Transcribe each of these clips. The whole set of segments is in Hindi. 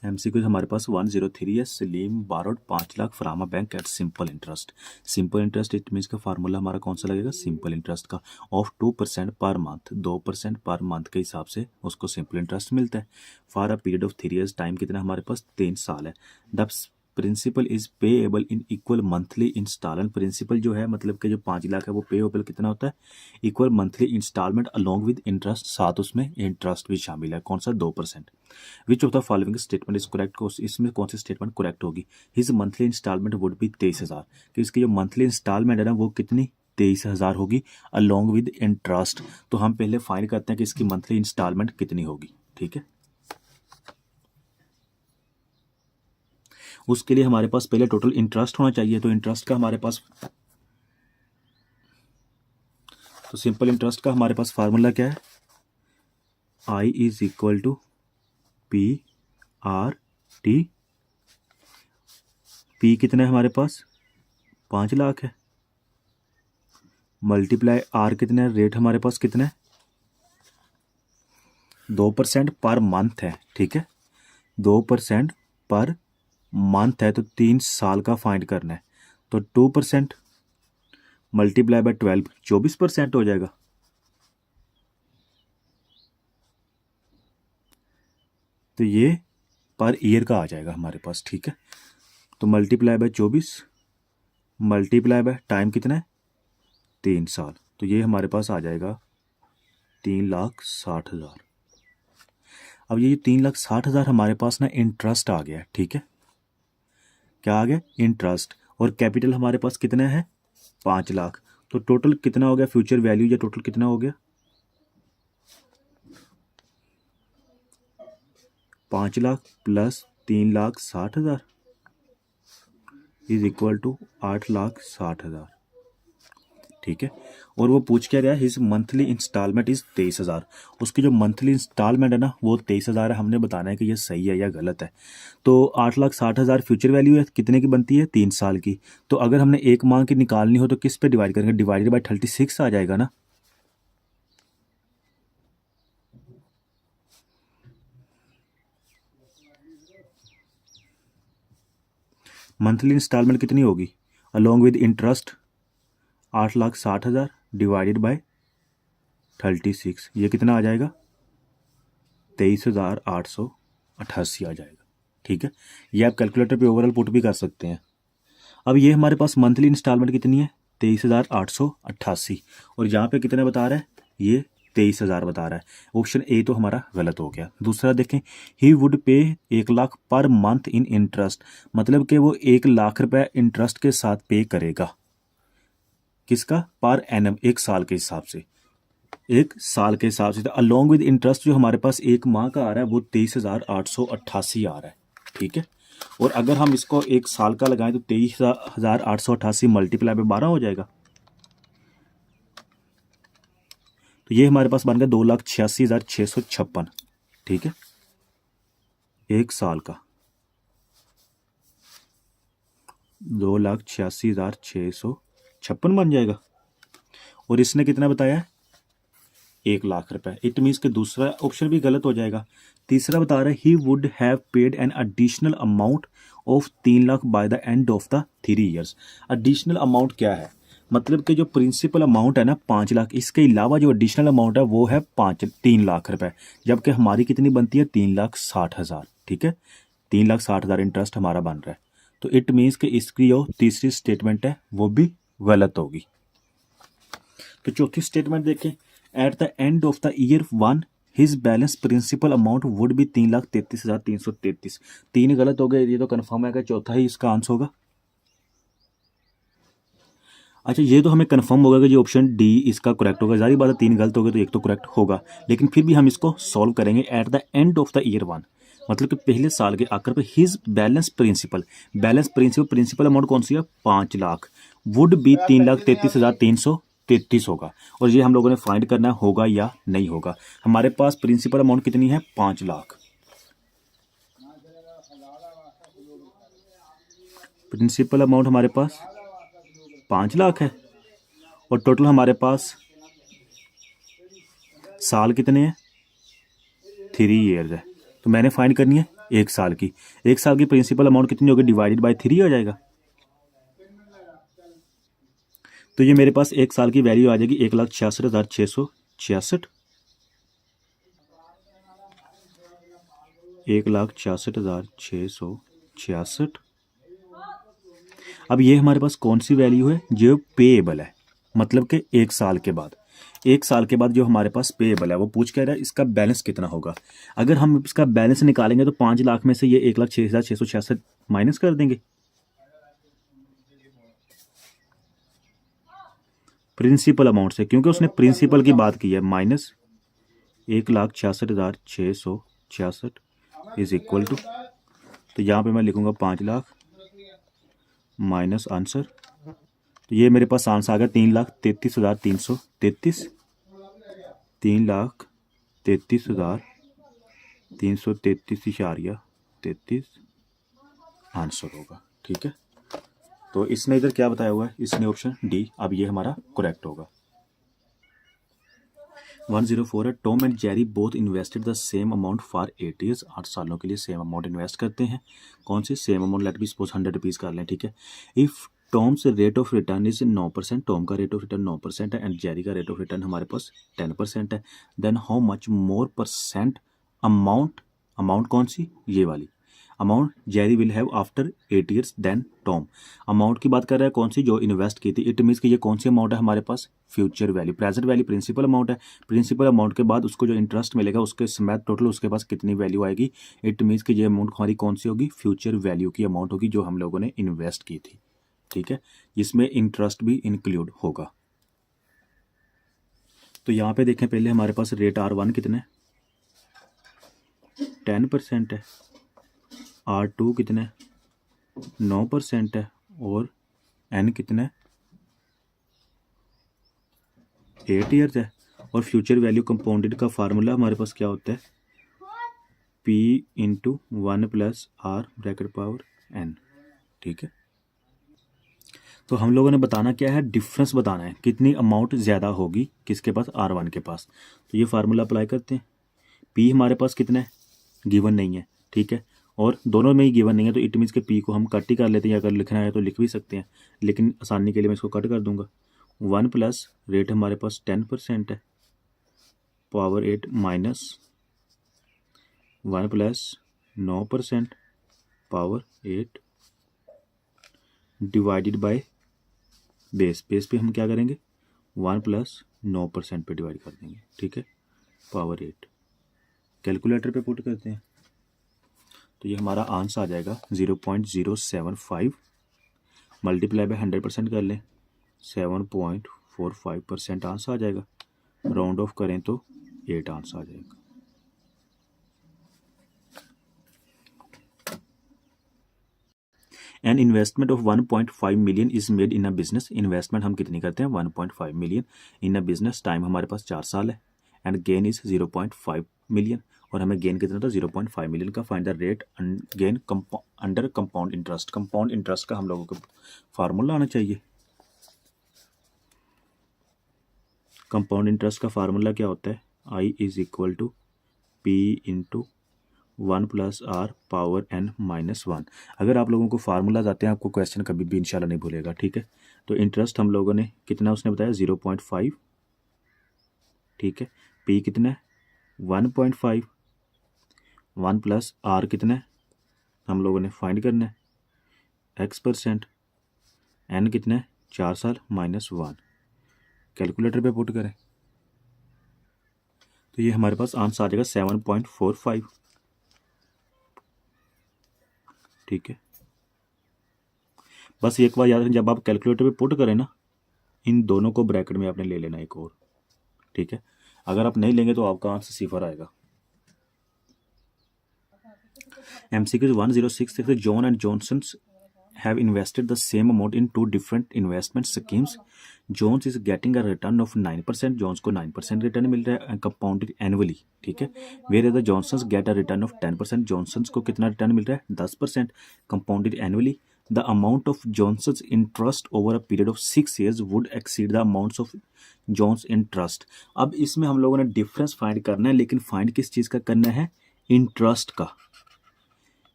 एमसीक्यू हमारे पास 103 है। Salim borrowed 5 lakh from a bank at simple interest. Simple interest it means का फार्मूला हमारा कौन सा लगेगा, सिंपल इंटरेस्ट का, of 2% per month, 2% per month के हिसाब से उसको सिंपल इंटरेस्ट मिलता है। For a period of 3 years, time कितना हमारे पास 3 साल है। The principal is payable in equal monthly installment. Principal जो है मतलब कि जो 5 लाख है वो पेएबल कितना होता है, equal monthly installment along with interest, साथ उसमें इंटरेस्ट भी शामिल है। कौन सा, 2%। Which of the following statement is correct, इसमें कौन सी स्टेटमेंट करेक्ट होगी। His monthly installment would be 23,000, कि इसकी जो मंथली इंस्टॉलमेंट है ना वो कितनी, 23,000 होगी अलोंग विद इंटरेस्ट। तो हम पहले फाइंड करते हैं कि इसकी मंथली इंस्टॉलमेंट कितनी होगी। ठीक है, उसके लिए हमारे पास पहले टोटल इंटरेस्ट होना चाहिए। तो इंटरेस्ट का हमारे पास, तो सिंपल इंटरेस्ट का हमारे पास फार्मूला क्या है, I is equal to P R T. P कितना है हमारे पास, 5 लाख है, मल्टीप्लाई आर कितना है, रेट हमारे पास कितना है, 2% पर मंथ है। ठीक है, 2% पर मंथ है तो 3 साल का फाइंड करना है। तो 2% मल्टीप्लाई बाय 12, 24% हो जाएगा। तो ये पर ईयर का आ जाएगा हमारे पास। ठीक है, तो multiply by 24 multiply by time कितना है, 3 साल, तो ये हमारे पास आ जाएगा 3,60,000। अब ये 3,60,000 हमारे पास ना इंटरेस्ट आ गया। ठीक है, क्या आ गया, इंटरेस्ट। और कैपिटल हमारे पास कितना है, 5 लाख। तो टोटल कितना हो गया फ्यूचर वैल्यू, या टोटल कितना हो गया, 5 lakh plus 3,60,000 is equal to 8,60,000। ठीक है, और वो पूछ क्या रहा है, हिज मंथली इंस्टॉलमेंट इज 23,000। उसकी जो मंथली इंस्टॉलमेंट है ना वो 23,000 है। हमने बताना है कि ये सही है या गलत है। तो 8,60,000 फ्यूचर वैल्यू है, कितने की बनती है, 3 साल की। तो अगर हमने एक माह की निकालनी हो तो किस पे डिवाइड करेंगे, डिवाइडेड बाय 36 आ जाएगा ना। मंथली इंस्टॉलमेंट कितनी होगी along with interest, 8,60,000 divided by 36, ये कितना आ जाएगा, 23,888 आ जाएगा। ठीक है, ये आप कैलकुलेटर पे ओवरऑल पुट भी कर सकते हैं। अब ये हमारे पास मंथली इंस्टॉलमेंट कितनी है, 23,888, और यहाँ पे कितने बता रहा है, ये 23,000 बता रहा है। ऑप्शन ए तो हमारा गलत हो गया। दूसरा देखें, ही वुड पे 1 lakh per month in interest, मतलब कि वो 1 लाख रुपए इंटरेस्ट के साथ पे करेगा। किसका, पर एनम, 1 साल के हिसाब से, 1 साल के हिसाब से। अलोंग विद इंटरेस्ट जो हमारे पास 1 माह का आ रहा है वो 23,888 आ रहा है। ठीक है, और अगर हम इसको 1 साल का लगाएं तो 23,888 मल्टीप्लाई पे 12 हो जाएगा। तो ये हमारे पास बन गया 2,86,656। ठीक है, 1 साल का 2,86,656 बन जाएगा। और इसने कितना बताया है, 1 लाख रुपए। इट मीन्स कि दूसरा ऑप्शन भी गलत हो जाएगा। तीसरा बता रहा है, he would have paid an additional amount of 3 lakh by the end of the 3 years. Additional amount क्या है, मतलब कि जो प्रिंसिपल अमाउंट है ना 5 लाख, इसके अलावा जो एडिशनल अमाउंट है वो है 3 लाख रुपए, जबकि हमारी कितनी बनती है, 3,60,000। ठीक है, 3,60,000 इंटरेस्ट हमारा बन रहा है। तो इट मीन्स कि इसकी जो तीसरी स्टेटमेंट है वो भी गलत होगी। तो चौथी स्टेटमेंट देखें, at the end of the year 1 his balance principal amount would be 3,33,333। 3 गलत हो गए, ये तो कन्फर्म है कि चौथा ही इसका आंसर होगा। अच्छा, ये तो हमें कंफर्म होगा कि जो ऑप्शन डी इसका करेक्ट होगा। जारी बात है 3 गलत हो गए तो 1 तो करेक्ट होगा, लेकिन फिर भी हम इसको सॉल्व करेंगे। At the end of the year 1 मतलब कि पहले साल के आखिर पे, his balance principal, principal amount कौन सी है, 5 लाख, वुड बी 3,33,333 होगा। और ये हम लोगों ने फाइंड करना होगा या नहीं होगा। हमारे पास प्रिंसिपल अमाउंट कितनी है, 5 लाख। प्रिंसिपल अमाउंट हमारे पास 5 लाख है, और टोटल हमारे पास साल कितने हैं, 3 ईयर्स है। तो मैंने फाइंड करनी है 1 साल की। 1 साल की प्रिंसिपल अमाउंट कितनी होगी, डिवाइडेड बाय 3 हो जाएगा। तो ये मेरे पास 1 साल की वैल्यू आ जाएगी 1,66,666, 1,66,666। अब ये हमारे पास कौन सी वैल्यू है, जो पेएबल है, मतलब कि 1 साल के बाद। 1 साल के बाद जो हमारे पास पेएबल है वो पूछ कह रहा है इसका बैलेंस कितना होगा। अगर हम इसका बैलेंस निकालेंगे तो 5 लाख में से ये 1,06,666 माइनस कर देंगे प्रिंसिपल अमाउंट से, क्योंकि उसने प्रिंसिपल की बात की है। माइनस 1,66,666 इज इक्वल टू, तो यहाँ पे मैं लिखूंगा 5 लाख माइनस आंसर। तो ये मेरे पास आंसर आ गया 3,33,333, 3,33,333 आंसर होगा। ठीक है, तो इसने इधर क्या बताया हुआ है, इसने ऑप्शन डी, अब ये हमारा करेक्ट होगा। 104 है, Tom and Jerry both invested the same amount for 8 years, 8 सालों के लिए सेम अमाउंट इन्वेस्ट करते हैं। कौन सी same amount, let be suppose 100 rupees कर लें। ठीक है, if Tom's rate of return is 9%, Tom का रेट ऑफ रिटर्न 9% है, एंड जेरी का रेट ऑफ रिटर्न हमारे पास 10% है, then how much more percent amount, amount कौन सी, ये वाली amount Jerry will have after 8 years then Tom. Amount की बात कर रहा है कौन सी, जो इन्वेस्ट की थी। इट मीन्स कि ये कौन सी अमाउंट है हमारे पास, future value. Present value principal amount है, प्रिंसिपल अमाउंट के बाद उसको जो इंटरेस्ट मिलेगा उसके समेत टोटल उसके पास कितनी वैल्यू आएगी। इट मीन्स कि ये अमाउंट हमारी कौन सी होगी, फ्यूचर वैल्यू की अमाउंट होगी जो हम लोगों ने इन्वेस्ट की थी। ठीक है, जिसमें इंटरेस्ट भी इंक्लूड होगा। तो यहाँ पे देखें, पहले हमारे पास रेट R1 कितना है, 10% है, R2 कितना है, 9% है, और N कितना है, 8 ईयर्स है। और फ्यूचर वैल्यू कंपाउंडेड का फार्मूला हमारे पास क्या होता है, P into 1 plus R bracket power N। ठीक है, तो हम लोगों ने बताना क्या है, डिफरेंस बताना है, कितनी अमाउंट ज़्यादा होगी किसके पास, R1 के पास। तो ये फार्मूला अप्लाई करते हैं। P हमारे पास कितना है, गिवन नहीं है। ठीक है, और दोनों में ही गिवन नहीं है, तो इट मीन्स के P को हम कट ही कर लेते हैं, अगर लिखना है तो लिख भी सकते हैं, लेकिन आसानी के लिए मैं इसको कट कर दूंगा। 1 प्लस रेट हमारे पास 10% है, power 8 minus 1 plus 9% power 8 divided by base. Base पे हम क्या करेंगे, 1 प्लस 9% पे डिवाइड कर देंगे। ठीक है, पावर 8 कैलकुलेटर पे पुट करते हैं, तो ये हमारा आंसर आ जाएगा 0.075 मल्टीप्लाई बाय 100% कर लें, 7.45% आंसर आ जाएगा। राउंड ऑफ करें तो 8 आंसर आ जाएगा। An investment of 1.5 million is made in a business, investment हम कितनी करते हैं, 1.5 million in a business, time हमारे पास 4 साल है, एंड गेन इज 0.5 मिलियन, और हमें गेन कितना था, 0.5 मिलियन का। Find the rate gain under compound interest. Compound interest का हम लोगों को फार्मूला आना चाहिए। कंपाउंड इंटरेस्ट का फार्मूला क्या होता है, I is equal to P into 1 plus R power n minus 1। अगर आप लोगों को फार्मूलाज आते हैं, आपको क्वेश्चन कभी भी इंशाल्लाह नहीं भूलेगा। ठीक है, तो इंटरेस्ट हम लोगों ने कितना, उसने बताया 0.5। ठीक है, p कितना है 1.5, 1 प्लस आर कितना है हम लोगों ने फाइंड करना है x%, n कितना है 4 साल माइनस 1। कैलकुलेटर पे पुट करें तो ये हमारे पास आंसर आ जाएगा 7.45। ठीक है, बस एक बार याद रखें, जब आप कैलकुलेटर पे पुट करें ना, इन दोनों को ब्रैकेट में आपने ले लेना एक और। ठीक है, अगर आप नहीं लेंगे तो आपका आंसर 0 आएगा। MCQ 1066, John and Johnsons have invested the same amount in 2 different investment schemes. Jones is getting a return of 9%, Jones को 9% रिटर्न मिल रहा है, and compounded annually. ठीक है, whereas the Johnsons get a return of 10%, Johnsons को कितना रिटर्न मिल रहा है, 10% compounded annually. The amount of Johnson's interest over a period of 6 years would exceed the amounts of Jones interest. अब इसमें हम लोगों ने डिफरेंस फाइंड करना है, लेकिन फाइंड किस चीज़ का करना है, इंटरेस्ट का।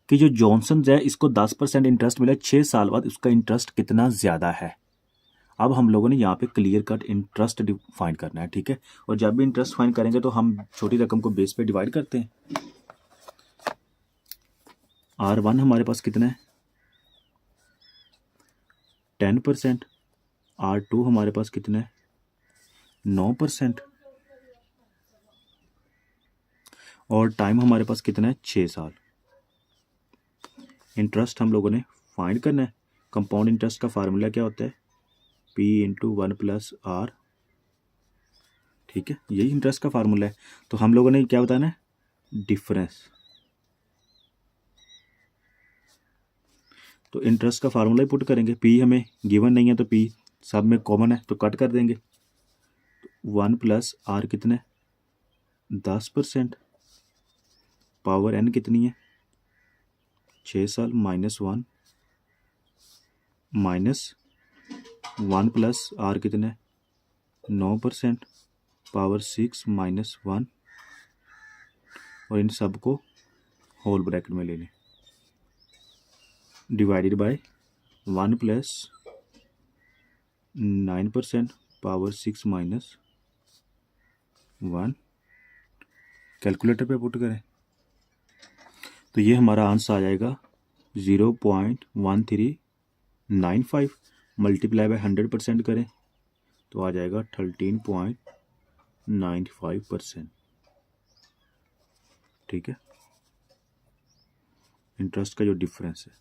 कि जो जॉनसन है इसको 10% इंटरेस्ट मिला 6 साल बाद, उसका इंटरेस्ट कितना ज़्यादा है। अब हम लोगों ने यहाँ पे क्लियर कट इंटरेस्ट फाइंड करना है, ठीक है। और जब भी इंटरेस्ट फाइंड करेंगे तो हम छोटी रकम को बेस पे डिवाइड करते हैं। R1 हमारे पास कितना है 10%, R2 हमारे पास कितना है 9%, और टाइम हमारे पास कितना है 6 साल। इंटरेस्ट हम लोगों ने फाइंड करना है। कंपाउंड इंटरेस्ट का फार्मूला क्या होता है P इंटू 1+R, ठीक है, यही इंटरेस्ट का फार्मूला है। तो हम लोगों ने क्या बताना है डिफरेंस। तो इंटरेस्ट का फार्मूला ही पुट करेंगे, P हमें गिवन नहीं है तो P सब में कॉमन है तो कट कर देंगे। 1+R कितना है 10%, पावर n कितनी है 6 साल, -1 1+R कितना है 9%, पावर 6 -1, और इन सब को होल ब्रैकेट में ले लें, डिवाइडेड बाय 1+9%, पावर 6 -1, कैलकुलेटर पे पुट करें तो ये हमारा आंसर आ जाएगा 0.1395, मल्टीप्लाई बाय 100% करें तो आ जाएगा 13.95%, ठीक है, इंटरेस्ट का जो डिफरेंस है।